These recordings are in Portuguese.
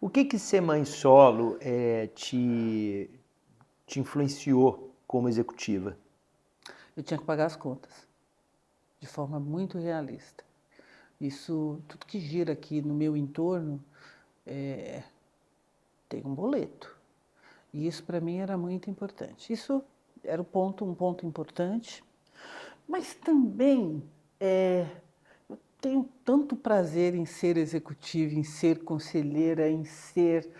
O que ser mãe solo te influenciou como executiva? Eu tinha que pagar as contas, de forma muito realista. Isso, tudo que gira aqui no meu entorno, tem um boleto. E isso para mim era muito importante. Isso era um ponto importante, mas também eu tenho tanto prazer em ser executiva, em ser conselheira, em ser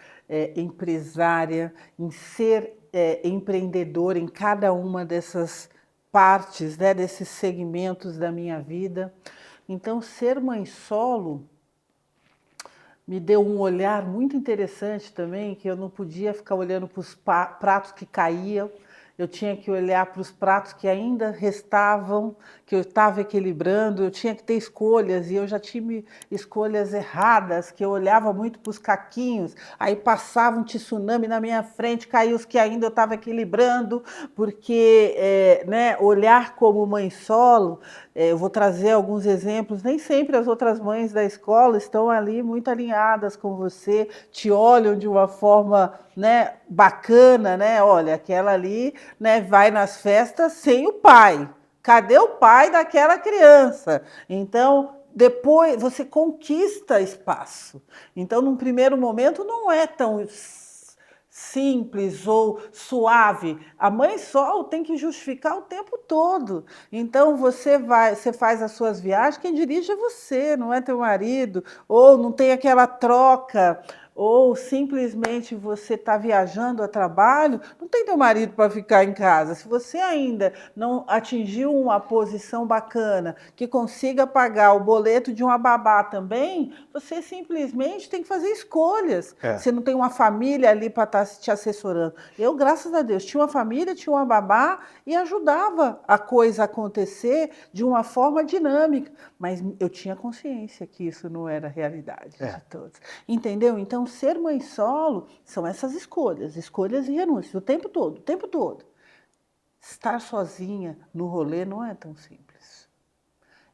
empresária, em ser empreendedora em cada uma dessas partes, né, desses segmentos da minha vida. Então, ser mãe solo me deu um olhar muito interessante também, que eu não podia ficar olhando para os pratos que caíam, eu tinha que olhar para os pratos que ainda restavam, que eu estava equilibrando, eu tinha que ter escolhas, e eu já tive escolhas erradas, que eu olhava muito para os caquinhos, aí passava um tsunami na minha frente, caiu os que ainda eu estava equilibrando, porque né, olhar como mãe solo, eu vou trazer alguns exemplos, nem sempre as outras mães da escola estão ali muito alinhadas com você, te olham de uma forma, né, bacana, né? Olha, aquela ali, né, vai nas festas sem o pai. Cadê o pai daquela criança? Então, depois você conquista espaço. Então, num primeiro momento, não é tão simples ou suave. A mãe solo tem que justificar o tempo todo. Então você faz as suas viagens, quem dirige é você, não é teu marido, ou não tem aquela troca, ou simplesmente você está viajando a trabalho, não tem teu marido para ficar em casa. Se você ainda não atingiu uma posição bacana, que consiga pagar o boleto de uma babá também, você simplesmente tem que fazer escolhas. Você não tem uma família ali para estar te assessorando. Eu, graças a Deus, tinha uma família, tinha uma babá e ajudava a coisa acontecer de uma forma dinâmica. Mas eu tinha consciência que isso não era a realidade de todos. Entendeu? Então, ser mãe solo são essas escolhas e renúncias, o tempo todo, o tempo todo. Estar sozinha no rolê não é tão simples.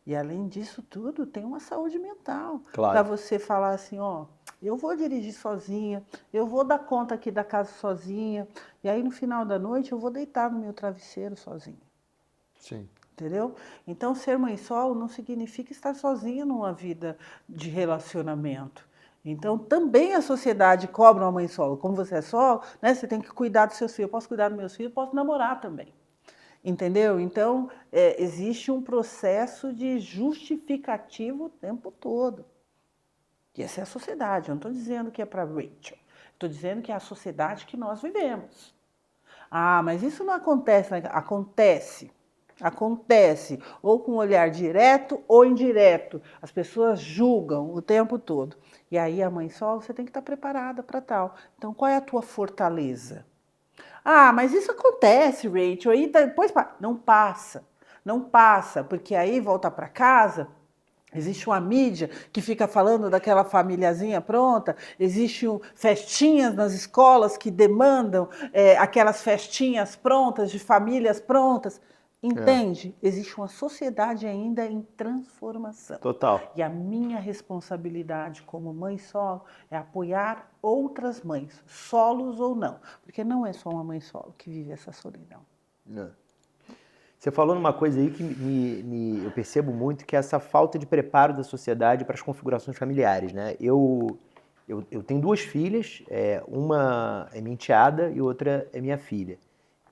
E além disso tudo, tem uma saúde mental. Claro. Para você falar assim, ó, eu vou dirigir sozinha, eu vou dar conta aqui da casa sozinha, e aí no final da noite eu vou deitar no meu travesseiro sozinha. Sim. Entendeu? Então, ser mãe solo não significa estar sozinha numa vida de relacionamento. Então, também a sociedade cobra uma mãe solo. Como você é solo, né, você tem que cuidar dos seus filhos. Eu posso cuidar dos meus filhos, posso namorar também. Entendeu? Então, existe um processo de justificativo o tempo todo. E essa é a sociedade. Eu não estou dizendo que é para Rachel. Estou dizendo que é a sociedade que nós vivemos. Ah, mas isso não acontece. Acontece. Acontece, ou com um olhar direto ou indireto. As pessoas julgam o tempo todo. E aí a mãe solo, você tem que estar preparada para tal. Então, qual é a tua fortaleza? Ah, mas isso acontece, Rachel, aí depois não passa. Não passa, porque aí volta para casa, existe uma mídia que fica falando daquela famíliazinha pronta, existem festinhas nas escolas que demandam aquelas festinhas prontas, de famílias prontas. Entende? Existe uma sociedade ainda em transformação. Total. E a minha responsabilidade como mãe solo é apoiar outras mães, solos ou não. Porque não é só uma mãe solo que vive essa solidão. Não. Você falou numa coisa aí que eu percebo muito, que é essa falta de preparo da sociedade para as configurações familiares, né? Eu tenho duas filhas, uma é minha enteada e outra é minha filha.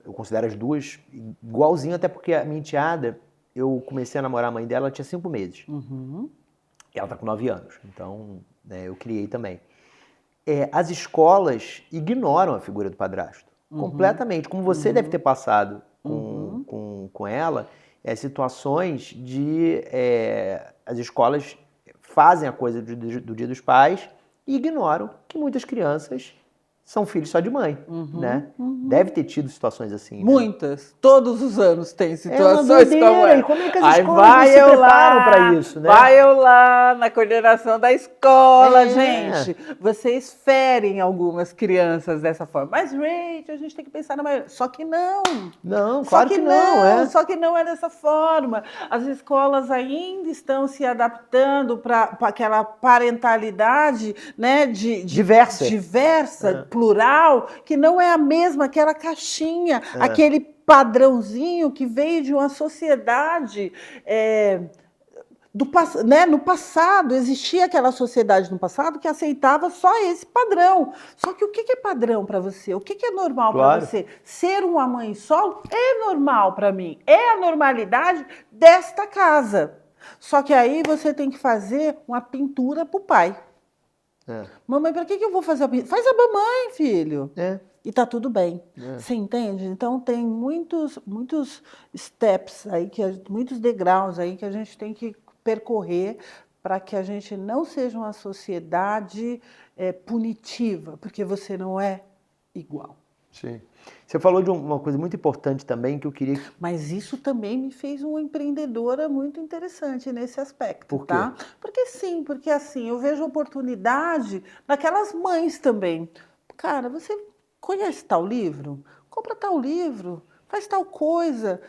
Eu considero as duas igualzinho, até porque a minha enteada, eu comecei a namorar a mãe dela, ela tinha 5 meses. Uhum. E ela está com 9 anos, então né, eu criei também. As escolas ignoram a figura do padrasto, completamente. Como você deve ter passado com ela, situações de... as escolas fazem a coisa do Dia dos Pais e ignoram que muitas crianças são filhos só de mãe, né? Deve ter tido situações assim, né? Muitas. Todos os anos tem É uma situações doideira. como E essa. como é que as Aí escolas não se preparam para isso, né? vai eu lá na coordenação da escola, É. gente. Vocês ferem algumas crianças dessa forma. Mas, Rachel, a gente tem que pensar na maioria. Só que não. Não, Só claro que que não, é. Só que não é dessa forma. As escolas ainda estão se adaptando para aquela parentalidade, né, diversa, plural, que não é a mesma, aquela caixinha, aquele padrãozinho que veio de uma sociedade. No passado, existia aquela sociedade no passado que aceitava só esse padrão. Só que o que é padrão para você? O que é normal para Claro. você? Ser uma mãe solo é normal para mim. É a normalidade desta casa. Só que aí você tem que fazer uma pintura para o pai. Mamãe, para que eu vou fazer a pintura? Faz a mamãe, filho. E tá tudo bem. Você entende? Então tem muitos steps aí, muitos degraus aí que a gente tem que percorrer para que a gente não seja uma sociedade punitiva, porque você não é igual. Sim. Você falou de uma coisa muito importante também que eu queria... Mas isso também me fez uma empreendedora muito interessante nesse aspecto, Por quê? tá? Porque assim, eu vejo oportunidade naquelas mães também. Cara, você conhece tal livro? Compra tal livro, faz tal coisa,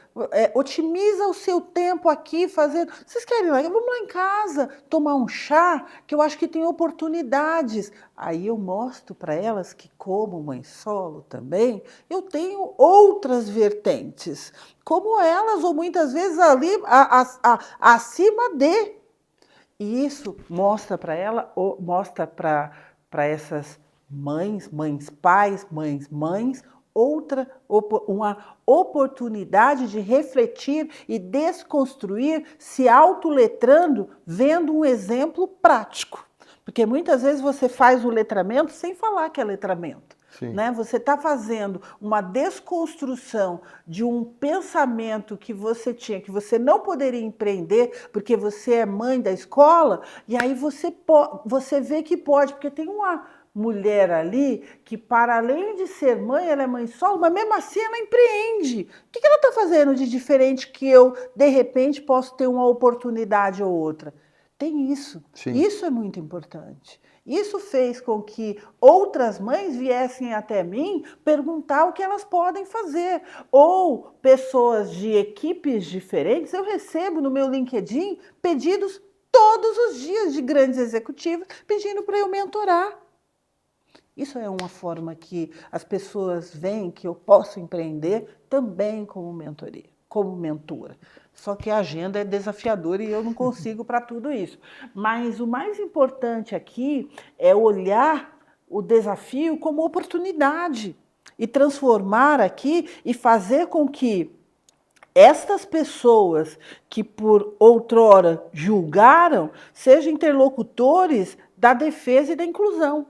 otimiza o seu tempo aqui fazendo. Vocês querem ir lá? Vamos lá em casa tomar um chá, que eu acho que tem oportunidades. Aí eu mostro para elas que, como mãe solo também, eu tenho outras vertentes, como elas, ou muitas vezes ali acima de. E isso mostra para ela, mostra para essas mães, pais, mães, uma oportunidade de refletir e desconstruir, se autoletrando, vendo um exemplo prático. Porque muitas vezes você faz o letramento sem falar que é letramento. Né? Você está fazendo uma desconstrução de um pensamento que você tinha, que você não poderia empreender, porque você é mãe da escola, e aí você vê que pode, porque tem uma mulher ali que, para além de ser mãe, ela é mãe solo, mas mesmo assim ela empreende. O que ela está fazendo de diferente que eu, de repente, posso ter uma oportunidade ou outra? Tem isso. Isso é muito importante. Isso fez com que outras mães viessem até mim perguntar o que elas podem fazer. Ou pessoas de equipes diferentes, eu recebo no meu LinkedIn pedidos todos os dias de grandes executivos pedindo para eu mentorar. Isso é uma forma que as pessoas veem que eu posso empreender também como mentoria, como mentora. Só que a agenda é desafiadora e eu não consigo para tudo isso. Mas o mais importante aqui é olhar o desafio como oportunidade e transformar aqui e fazer com que estas pessoas que por outrora julgaram sejam interlocutores da defesa e da inclusão.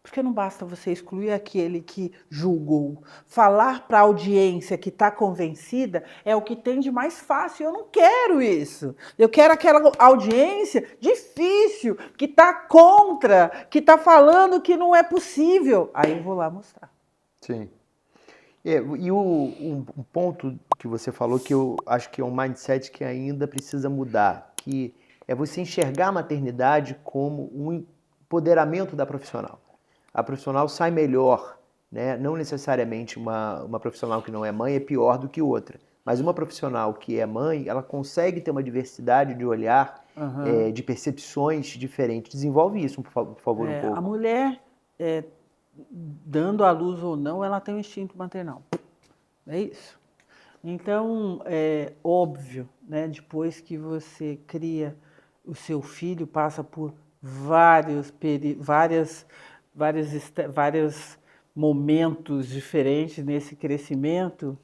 Porque não basta você excluir aquele que julgou. Falar para a audiência que está convencida é o que tem de mais fácil. Eu não quero isso. Eu quero aquela audiência difícil, que está contra, que está falando que não é possível. Aí eu vou lá mostrar. Sim. E um ponto que você falou que eu acho que é um mindset que ainda precisa mudar, que é você enxergar a maternidade como um empoderamento da profissional. A profissional sai melhor, né? Não necessariamente uma profissional que não é mãe é pior do que outra, mas uma profissional que é mãe, ela consegue ter uma diversidade de olhar, de percepções diferentes. Desenvolve isso, por favor, um pouco. A mulher, dando à luz ou não, ela tem um instinto maternal. É isso. Então, é óbvio, né? Depois que você cria o seu filho, passa por vários momentos diferentes nesse crescimento,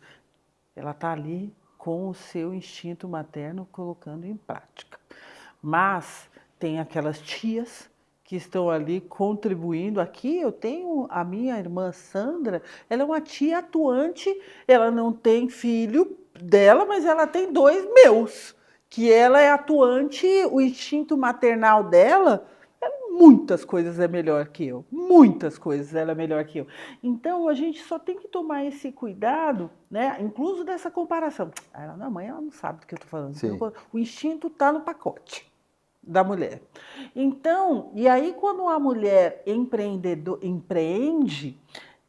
ela está ali com o seu instinto materno colocando em prática. Mas tem aquelas tias que estão ali contribuindo. Aqui eu tenho a minha irmã Sandra, ela é uma tia atuante, ela não tem filho dela, mas ela tem 2 meus, que ela é atuante, o instinto maternal dela, muitas coisas é melhor que eu, muitas coisas ela é melhor que eu. Então, a gente só tem que tomar esse cuidado, né? Incluso dessa comparação. Ela, não, mãe, ela não sabe do que eu estou falando. Sim. O instinto está no pacote da mulher. Então, e aí quando a mulher empreende,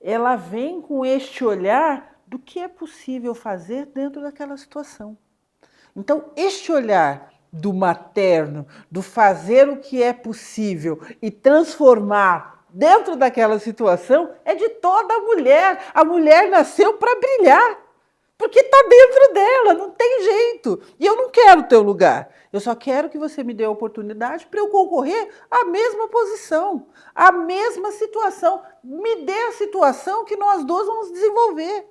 ela vem com este olhar do que é possível fazer dentro daquela situação. Então, este olhar do materno, do fazer o que é possível e transformar dentro daquela situação, é de toda mulher. A mulher nasceu para brilhar, porque está dentro dela, não tem jeito. E eu não quero o teu lugar. Eu só quero que você me dê a oportunidade para eu concorrer à mesma posição, à mesma situação. Me dê a situação que nós dois vamos desenvolver.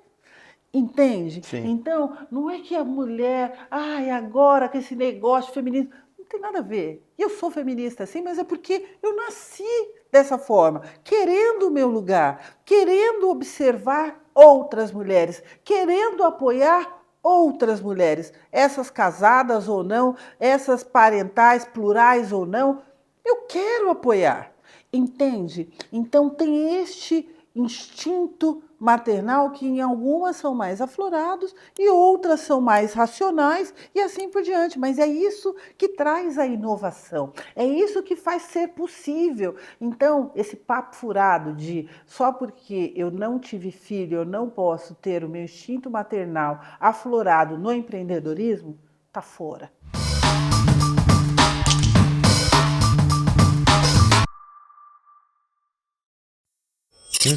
Entende? Sim. Então, não é que a mulher, ai, agora com esse negócio feminista, não tem nada a ver. E eu sou feminista, sim, mas é porque eu nasci dessa forma, querendo o meu lugar, querendo observar outras mulheres, querendo apoiar outras mulheres, essas casadas ou não, essas parentais, plurais ou não, eu quero apoiar. Entende? Então, tem este instinto maternal que em algumas são mais aflorados e outras são mais racionais e assim por diante. Mas é isso que traz a inovação, é isso que faz ser possível. Então, esse papo furado de só porque eu não tive filho, eu não posso ter o meu instinto maternal aflorado no empreendedorismo, tá fora.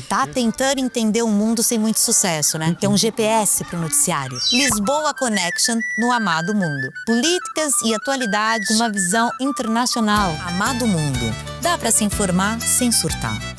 Tá tentando entender o mundo sem muito sucesso, né? Tem um GPS pro noticiário. Lisboa Connection no Amado Mundo. Políticas e atualidade com uma visão internacional. Amado Mundo. Dá pra se informar sem surtar.